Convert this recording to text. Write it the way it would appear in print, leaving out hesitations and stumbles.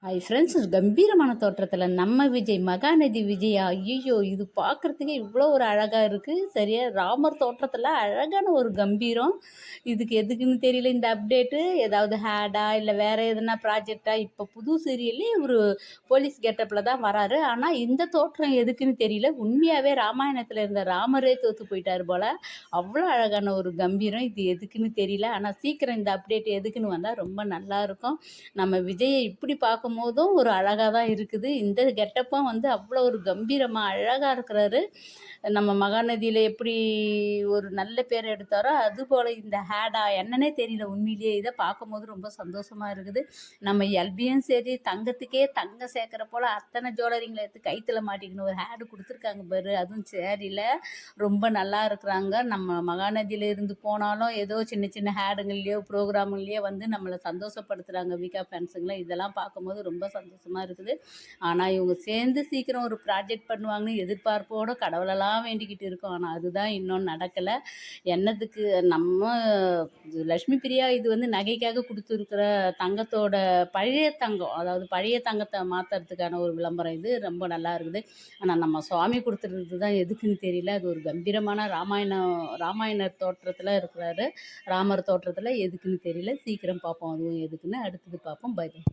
Hi friends, கம்பீரமான தோற்றத்தில் நம்ம விஜய், மகாநதி விஜயா. ஐயோ, இது பார்க்குறதுக்கே இவ்வளோ ஒரு அழகாக இருக்குது. சரியா ராமர் தோற்றத்தில் அழகான ஒரு கம்பீரம். இதுக்கு எதுக்குன்னு தெரியல இந்த அப்டேட்டு. ஏதாவது ஹேடா இல்லை வேறு எதுனா ப்ராஜெக்டா? இப்போ புது சீரியல்லே ஒரு போலீஸ் கெட்டப்பில் தான் வராரு. ஆனால் இந்த தோற்றம் எதுக்குன்னு தெரியல. உண்மையாகவே ராமாயணத்தில் இருந்த ராமரே தோற்று போயிட்டார் போல். அவ்வளோ அழகான ஒரு கம்பீரம். இது எதுக்குன்னு தெரியல. ஆனால் சீக்கிரம் இந்த அப்டேட் எதுக்குன்னு வந்தால் ரொம்ப நல்லாயிருக்கும். நம்ம விஜயை இப்படி பார்க்கும்போதும் ஒரு அழகாக தான் இருக்குது. இந்த கெட்டப்பும் வந்து அவ்வளோ ஒரு கம்பீரமாக அழகாக இருக்கிறாரு. நம்ம மகாநதியில் எப்படி ஒரு நல்ல பேர் எடுத்தாரோ அதுபோல் இந்த ஹேடா என்னன்னே தெரியல. உண்மையிலேயே இதை பார்க்கும்போது ரொம்ப சந்தோஷமாக இருக்குது. நம்ம எல்பியும் சரி, தங்கத்துக்கே தங்கம் சேர்க்குற போல் அத்தனை ஜுவல்லரிங்களை எடுத்து கைத்தில் மாட்டிக்கணும் ஒரு ஹேடு கொடுத்துருக்காங்க பாரு. அதுவும் சேரியில் ரொம்ப நல்லா இருக்கிறாங்க. நம்ம மகாநதியில் இருந்து போனாலும் ஏதோ சின்ன சின்ன ஹேடுங்கள்லையோ ப்ரோக்ராம்கள்லையோ வந்து நம்மளை சந்தோஷப்படுத்துகிறாங்க விகா ஃபேன்ஸுங்களாம். இதெல்லாம் பார்க்கும்போது ரொம்ப சந்தோஷமாக இருக்குது. ஆனால் இவங்க சேர்ந்து சீக்கிரம் ஒரு ப்ராஜெக்ட் பண்ணுவாங்கன்னு எதிர்பார்ப்போடு கடவுளெல்லாம் வேண்டிக்கிட்டு இருக்கோம். ஆனால் அதுதான் இன்னும் நடக்கலை. என்னத்துக்கு நம்ம லக்ஷ்மி பிரியா இது வந்து நகைக்காக கொடுத்துருக்குற தங்கத்தோட பழைய தங்கம், அதாவது பழைய தங்கத்தை மாற்றுறதுக்கான ஒரு விளம்பரம். இது ரொம்ப நல்லா இருக்குது. ஆனால் நம்ம சுவாமி கொடுத்துருக்குறது தான் எதுக்குன்னு தெரியல. அது ஒரு கம்பீரமான ராமாயணர் தோற்றத்தில் இருக்கிறாரு. ராமர் தோற்றத்தில் எதுக்குன்னு தெரியல. சீக்கிரம் பார்ப்போம் அதுவும் எதுக்குன்னு. அடுத்தது பார்ப்போம். Bye by.